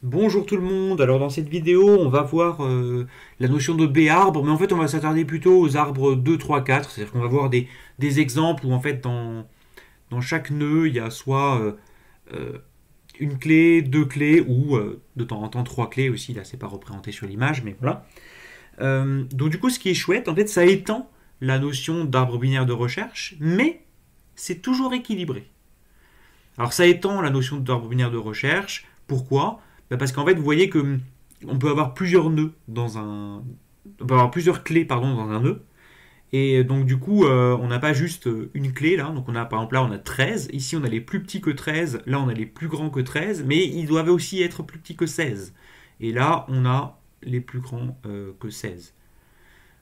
Bonjour tout le monde, alors dans cette vidéo on va voir la notion de B-arbre, mais en fait on va s'attarder plutôt aux arbres 2, 3, 4, c'est-à-dire qu'on va voir des exemples où en fait dans chaque nœud il y a soit une clé, deux clés ou de temps en temps trois clés aussi, là c'est pas représenté sur l'image mais voilà. Donc du coup ce qui est chouette en fait ça étend la notion d'arbre binaire de recherche, mais c'est toujours équilibré. Alors ça étend la notion d'arbre binaire de recherche. Pourquoi? Parce qu'en fait, vous voyez que on peut avoir plusieurs nœuds dans un, on peut avoir plusieurs clés pardon dans un nœud. Et donc du coup, on n'a pas juste une clé là. Donc on a par exemple là on a 13. Ici on a les plus petits que 13. Là on a les plus grands que 13. Mais ils doivent aussi être plus petits que 16. Et là on a les plus grands que 16.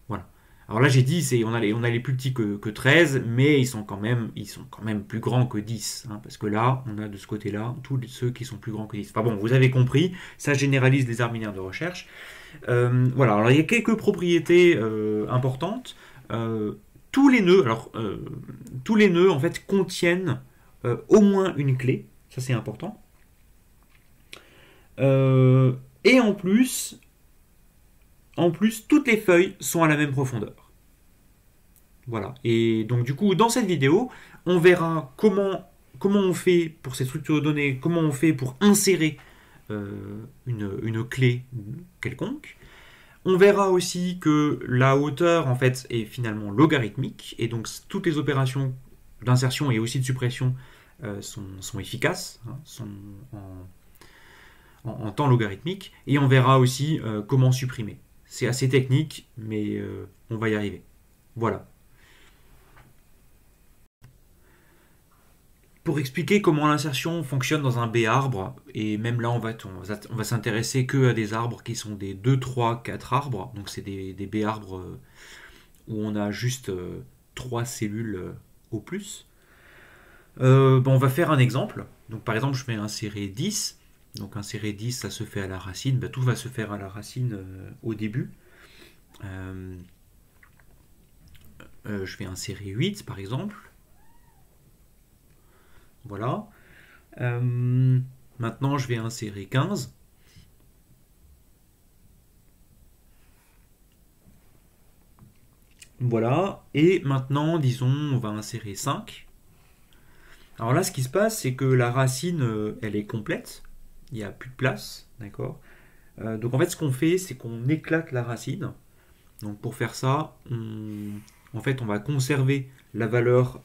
Voilà. Alors là, j'ai dit, on a les plus petits que 13, mais ils sont quand même plus grands que 10. Hein, parce que là, on a de ce côté-là tous ceux qui sont plus grands que 10. Enfin bon, vous avez compris, ça généralise les arbres binaires de recherche. Voilà, alors il y a quelques propriétés importantes. Euh, tous les nœuds en fait contiennent au moins une clé, ça c'est important. Et en plus, toutes les feuilles sont à la même profondeur. Voilà. Et donc du coup, dans cette vidéo, on verra comment on fait pour ces structures de données, comment on fait pour insérer une clé quelconque. On verra aussi que la hauteur en fait est finalement logarithmique et donc toutes les opérations d'insertion et aussi de suppression sont efficaces, hein, sont en temps logarithmique. Et on verra aussi comment supprimer. C'est assez technique, mais on va y arriver. Voilà. Pour expliquer comment l'insertion fonctionne dans un B-arbre, et même là on va s'intéresser que à des arbres qui sont des 2, 3, 4 arbres, donc c'est des B-arbres où on a juste 3 cellules au plus. On va faire un exemple. Donc par exemple je vais insérer 10. Donc insérer 10 ça se fait à la racine, tout va se faire à la racine au début. Je vais insérer 8 par exemple. Voilà. Maintenant, je vais insérer 15. Voilà. Et maintenant, disons, on va insérer 5. Alors là, ce qui se passe, c'est que la racine, elle est complète. Il n'y a plus de place. D'accord. Donc en fait, ce qu'on fait, c'est qu'on éclate la racine. Donc pour faire ça, en fait, on va conserver la valeur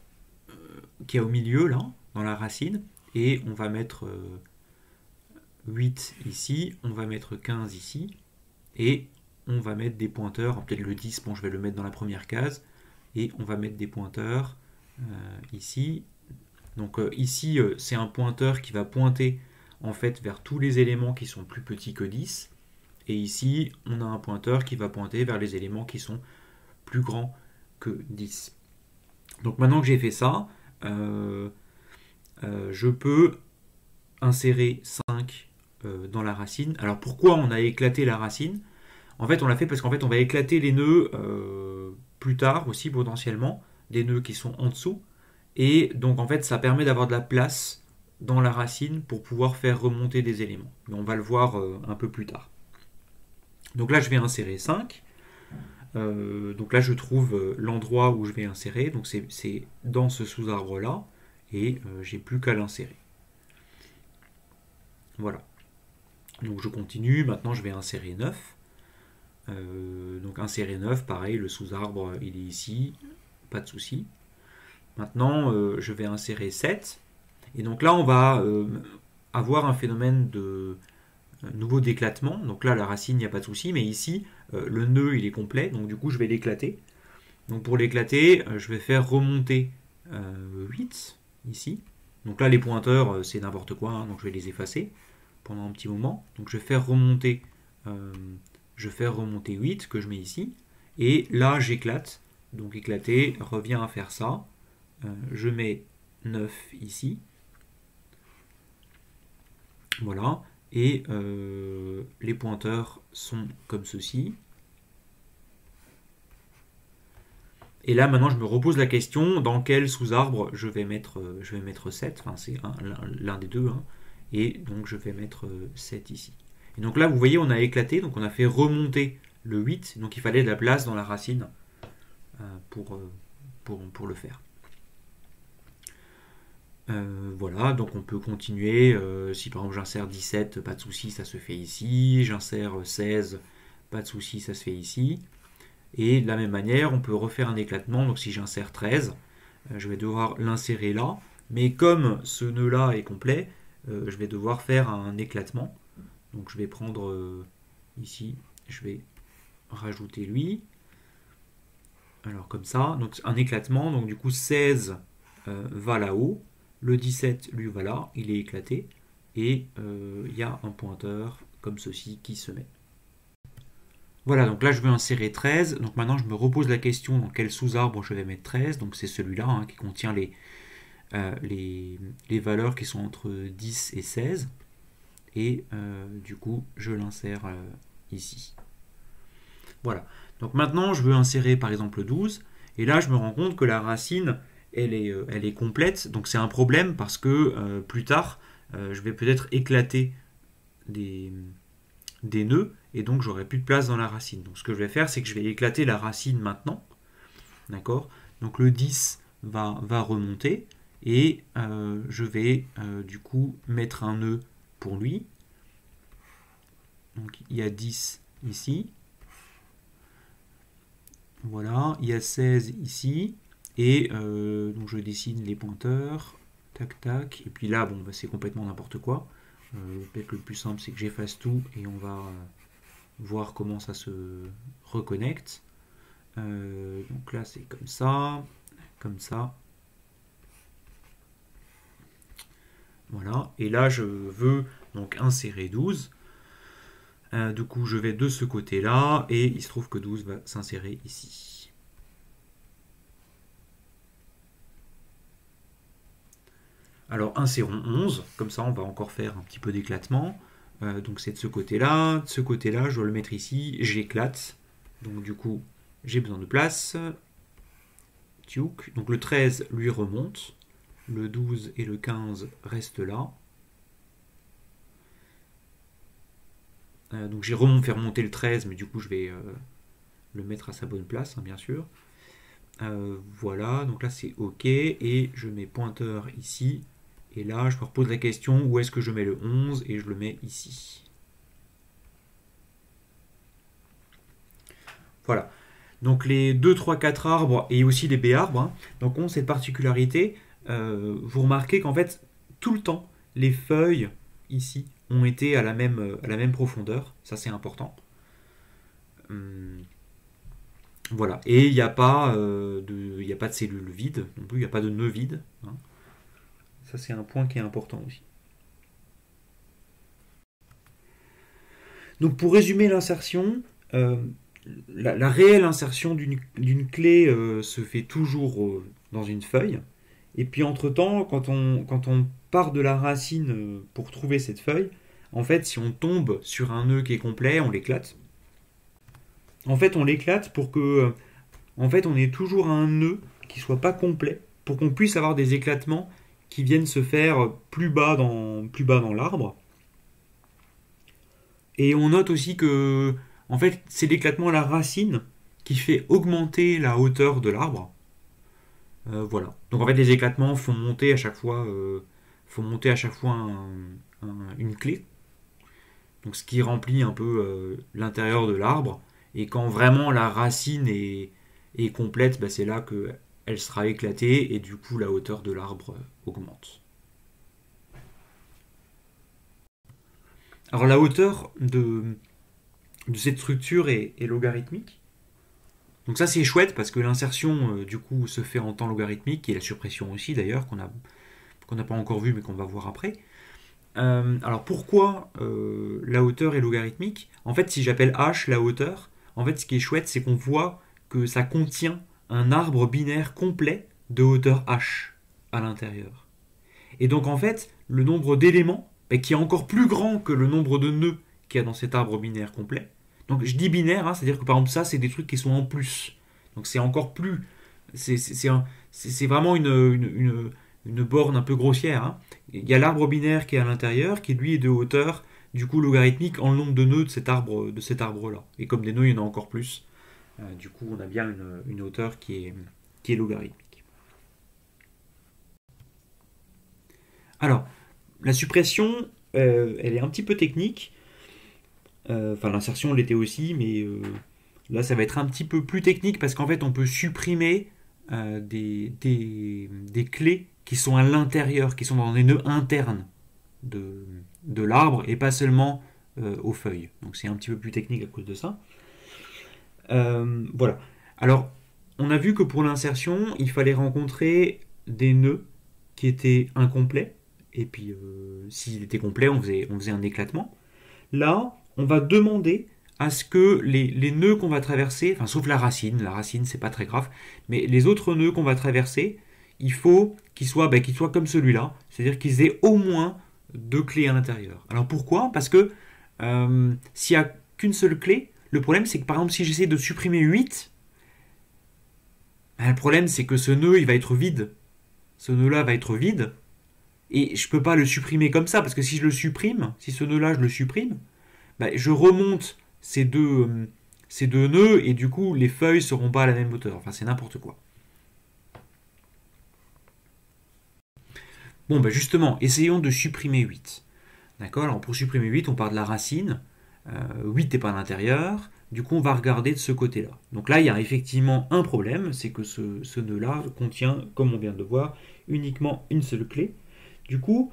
qui est au milieu, là, dans la racine. Et on va mettre 8 ici, on va mettre 15 ici, et on va mettre des pointeurs, peut-être le 10, bon je vais le mettre dans la première case, et on va mettre des pointeurs ici. Donc ici c'est un pointeur qui va pointer en fait vers tous les éléments qui sont plus petits que 10, et ici on a un pointeur qui va pointer vers les éléments qui sont plus grands que 10. Donc maintenant que j'ai fait ça, je peux insérer 5 dans la racine. Alors pourquoi on a éclaté la racine? En fait on l'a fait parce qu'en fait on va éclater les nœuds plus tard aussi potentiellement, des nœuds qui sont en dessous. Et donc en fait ça permet d'avoir de la place dans la racine pour pouvoir faire remonter des éléments. Mais on va le voir un peu plus tard. Donc là je vais insérer 5. Donc là je trouve l'endroit où je vais insérer. Donc c'est dans ce sous-arbre là. Et j'ai plus qu'à l'insérer. Voilà. Donc je continue, maintenant je vais insérer 9. Donc insérer 9, pareil, le sous-arbre il est ici, pas de souci. Maintenant je vais insérer 7. Et donc là on va avoir un phénomène de nouveau d'éclatement. Donc là la racine il n'y a pas de souci, mais ici le nœud il est complet, donc du coup je vais l'éclater. Donc pour l'éclater, je vais faire remonter 8 ici. Donc là les pointeurs c'est n'importe quoi, hein, donc je vais les effacer pendant un petit moment. Donc je vais faire remonter 8 que je mets ici. Et là j'éclate. Donc éclater revient à faire ça. Je mets 9 ici. Voilà. Et les pointeurs sont comme ceci. Et là maintenant je me repose la question dans quel sous-arbre je vais mettre 7. Enfin c'est l'un des deux. Hein. Et donc je vais mettre 7 ici. Et donc là, vous voyez, on a éclaté, donc on a fait remonter le 8, donc il fallait de la place dans la racine pour le faire. Voilà, donc on peut continuer. Si par exemple j'insère 17, pas de souci, ça se fait ici. J'insère 16, pas de souci, ça se fait ici. Et de la même manière, on peut refaire un éclatement. Donc si j'insère 13, je vais devoir l'insérer là. Mais comme ce nœud-là est complet, je vais devoir faire un éclatement. Donc je vais prendre ici, je vais rajouter lui. Alors comme ça, donc un éclatement. Donc du coup 16 va là-haut. Le 17, lui, voilà, il est éclaté. Et il y a un pointeur comme ceci qui se met. Voilà, donc là je veux insérer 13. Donc maintenant je me repose la question dans quel sous-arbre je vais mettre 13. Donc c'est celui-là hein, qui contient les valeurs qui sont entre 10 et 16. Et du coup je l'insère ici. Voilà. Donc maintenant je veux insérer par exemple 12. Et là je me rends compte que la racine elle est complète. Donc c'est un problème parce que plus tard je vais peut-être éclater des nœuds et donc j'aurai plus de place dans la racine. Donc ce que je vais faire, c'est que je vais éclater la racine maintenant. D'accord. Donc le 10 va remonter et je vais du coup mettre un nœud pour lui. Donc il y a 10 ici. Voilà, il y a 16 ici. Et donc je dessine les pointeurs. Tac, tac. Et puis là, bon, bah, c'est complètement n'importe quoi. Peut-être le plus simple, c'est que j'efface tout et on va voir comment ça se reconnecte. Donc là, c'est comme ça. Comme ça. Voilà. Et là, je veux donc insérer 12. Du coup, je vais de ce côté-là et il se trouve que 12 va s'insérer ici. Alors, insérons 11. Comme ça, on va encore faire un petit peu d'éclatement. Donc, c'est de ce côté-là. De ce côté-là, je dois le mettre ici. J'éclate. Donc, du coup, j'ai besoin de place. Tchouk. Donc, le 13 lui remonte. Le 12 et le 15 restent là. Donc j'ai fait remonter le 13, mais du coup je vais le mettre à sa bonne place, hein, bien sûr. Voilà, donc là c'est OK. Et je mets pointeur ici. Et là je me repose la question, où est-ce que je mets le 11? Et je le mets ici. Voilà. Donc les 2, 3, 4 arbres et aussi les B-arbres hein, donc ont cette particularité. Vous remarquez qu'en fait, tout le temps, les feuilles ici ont été à la même profondeur. Ça, c'est important. Voilà. Et il n'y a pas de cellules vides non plus. Il n'y a pas de nœud vide. Hein. Ça, c'est un point qui est important aussi. Donc, pour résumer l'insertion, la réelle insertion d'une clé se fait toujours dans une feuille. Et puis entre-temps, quand on part de la racine pour trouver cette feuille, en fait, si on tombe sur un nœud qui est complet, on l'éclate. En fait, on l'éclate pour que, en fait, on ait toujours un nœud qui soit pas complet, pour qu'on puisse avoir des éclatements qui viennent se faire plus bas dans l'arbre. Et on note aussi que, en fait, c'est l'éclatement à la racine qui fait augmenter la hauteur de l'arbre. Voilà. Donc en fait, les éclatements font monter à chaque fois, une clé. Donc ce qui remplit un peu l'intérieur de l'arbre. Et quand vraiment la racine est complète, bah, c'est là qu'elle sera éclatée et du coup la hauteur de l'arbre augmente. Alors la hauteur de cette structure est logarithmique. Donc ça c'est chouette parce que l'insertion du coup se fait en temps logarithmique et la suppression aussi d'ailleurs qu'on n'a pas encore vu mais qu'on va voir après. Alors pourquoi la hauteur est logarithmique? En fait si j'appelle h la hauteur, en fait ce qui est chouette c'est qu'on voit que ça contient un arbre binaire complet de hauteur h à l'intérieur. Et donc en fait le nombre d'éléments qui est encore plus grand que le nombre de nœuds qu'il y a dans cet arbre binaire complet. Donc je dis binaire, hein, c'est-à-dire que par exemple ça c'est des trucs qui sont en plus. Donc c'est encore plus. C'est vraiment une borne un peu grossière. Hein. Il y a l'arbre binaire qui est à l'intérieur, qui lui est de hauteur du coup logarithmique en le nombre de nœuds de cet arbre-là. Et comme des nœuds, il y en a encore plus. Du coup, on a bien une hauteur qui est logarithmique. Alors, la suppression, elle est un petit peu technique. Enfin, l'insertion l'était aussi, mais là, ça va être un petit peu plus technique parce qu'en fait, on peut supprimer des clés qui sont à l'intérieur, qui sont dans des nœuds internes de l'arbre et pas seulement aux feuilles. Donc, c'est un petit peu plus technique à cause de ça. Voilà. Alors, on a vu que pour l'insertion, il fallait rencontrer des nœuds qui étaient incomplets. Et puis, s'il était complet, on faisait un éclatement. Là, on va demander à ce que les nœuds qu'on va traverser, enfin sauf la racine c'est pas très grave, mais les autres nœuds qu'on va traverser, il faut qu'ils soient comme celui-là, c'est-à-dire qu'ils aient au moins 2 clés à l'intérieur. Alors pourquoi? Parce que s'il n'y a qu'une seule clé, le problème c'est que par exemple si j'essaie de supprimer 8, le problème c'est que ce nœud il va être vide. Ce nœud-là va être vide, et je ne peux pas le supprimer comme ça, parce que si je le supprime, si ce nœud-là je le supprime, je remonte ces deux nœuds, et du coup les feuilles ne seront pas à la même hauteur. Enfin, c'est n'importe quoi. Bon, justement, essayons de supprimer 8. D'accord? Alors pour supprimer 8, on part de la racine. 8 n'est pas à l'intérieur. Du coup, on va regarder de ce côté-là. Donc là, il y a effectivement un problème, c'est que ce nœud-là contient, comme on vient de le voir, uniquement une seule clé. Du coup,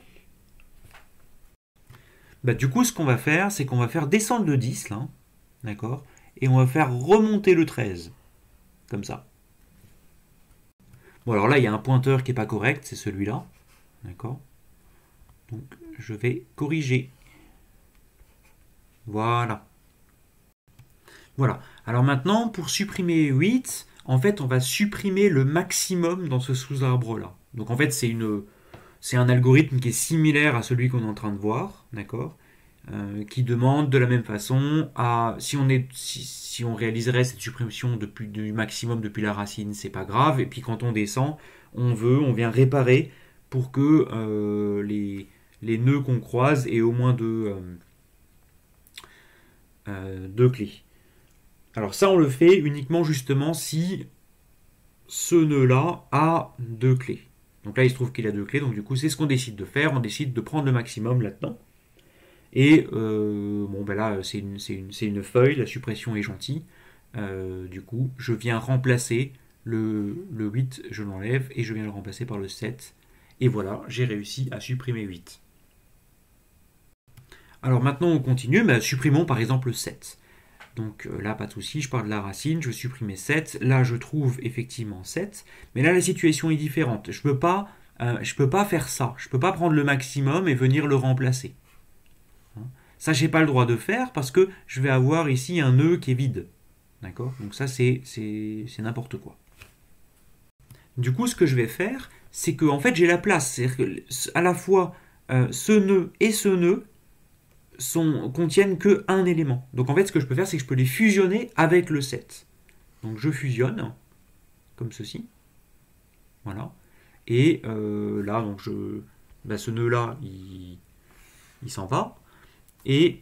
ce qu'on va faire, c'est qu'on va faire descendre le 10, là, d'accord? Et on va faire remonter le 13, comme ça. Bon, alors là, il y a un pointeur qui n'est pas correct, c'est celui-là, d'accord? Donc, je vais corriger. Voilà. Voilà. Alors maintenant, pour supprimer 8, en fait, on va supprimer le maximum dans ce sous-arbre-là. Donc en fait, c'est un algorithme qui est similaire à celui qu'on est en train de voir, d'accord, qui demande de la même façon si on réaliserait cette suppression du maximum depuis la racine, c'est pas grave, et puis quand on descend, on vient réparer pour que les nœuds qu'on croise aient au moins deux clés. Alors ça, on le fait uniquement justement si ce nœud-là a 2 clés. Donc là, il se trouve qu'il a 2 clés, donc du coup, c'est ce qu'on décide de faire. On décide de prendre le maximum là-dedans. Et là, c'est une feuille, la suppression est gentille. Du coup, je viens remplacer le 8, je l'enlève, et je viens le remplacer par le 7. Et voilà, j'ai réussi à supprimer 8. Alors maintenant, on continue, supprimons par exemple le 7. Donc là, pas de souci, je pars de la racine, je veux supprimer 7. Là, je trouve effectivement 7. Mais là, la situation est différente. Je peux pas faire ça. Je peux pas prendre le maximum et venir le remplacer. Ça, j'ai pas le droit de faire parce que je vais avoir ici un nœud qui est vide. D'accord? Donc ça, c'est n'importe quoi. Du coup, ce que je vais faire, c'est que en fait, j'ai la place. C'est-à-dire que à la fois ce nœud et ce nœud contiennent que un élément. Donc en fait, ce que je peux faire, c'est que je peux les fusionner avec le 7. Donc je fusionne, comme ceci. Voilà. Et là, donc ce nœud-là, il s'en va. Et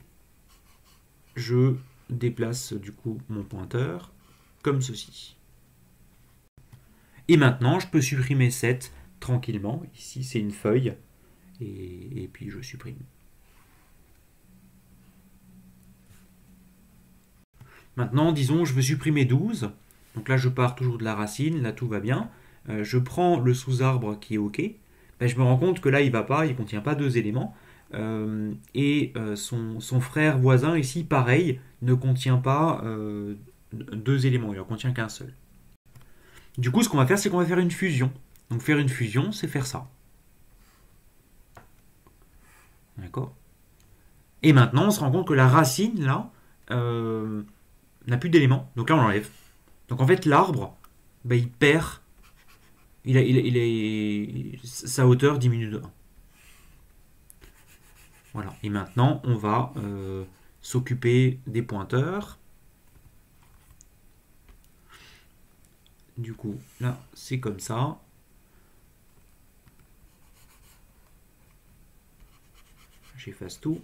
je déplace du coup mon pointeur comme ceci. Et maintenant, je peux supprimer 7 tranquillement. Ici, c'est une feuille. Et puis je supprime. Maintenant, disons, je veux supprimer 12. Donc là, je pars toujours de la racine. Là, tout va bien. Je prends le sous-arbre qui est OK. Je me rends compte que là, il ne va pas. Il ne contient pas 2 éléments. Son frère voisin, ici, pareil, ne contient pas 2 éléments. Il n'en contient qu'un seul. Du coup, ce qu'on va faire, c'est qu'on va faire une fusion. Donc faire une fusion, c'est faire ça. D'accord? Et maintenant, on se rend compte que la racine, là, n'a plus d'éléments. Donc là, on l'enlève. Donc en fait, l'arbre, il perd. Sa hauteur diminue de 1. Voilà. Et maintenant, on va s'occuper des pointeurs. Du coup, là, c'est comme ça. J'efface tout.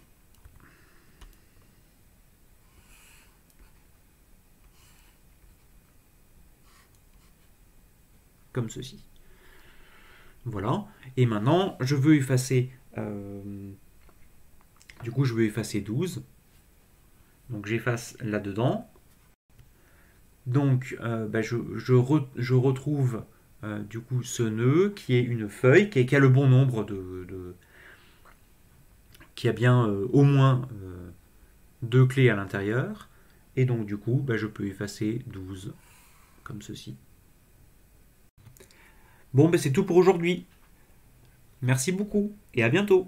comme ceci. Voilà. Et maintenant, je veux effacer... du coup, je veux effacer 12. Donc j'efface là-dedans. Donc je retrouve du coup ce nœud qui est une feuille qui a le bon nombre qui a bien au moins 2 clés à l'intérieur. Et donc du coup je peux effacer 12 comme ceci. Bon, c'est tout pour aujourd'hui. Merci beaucoup et à bientôt.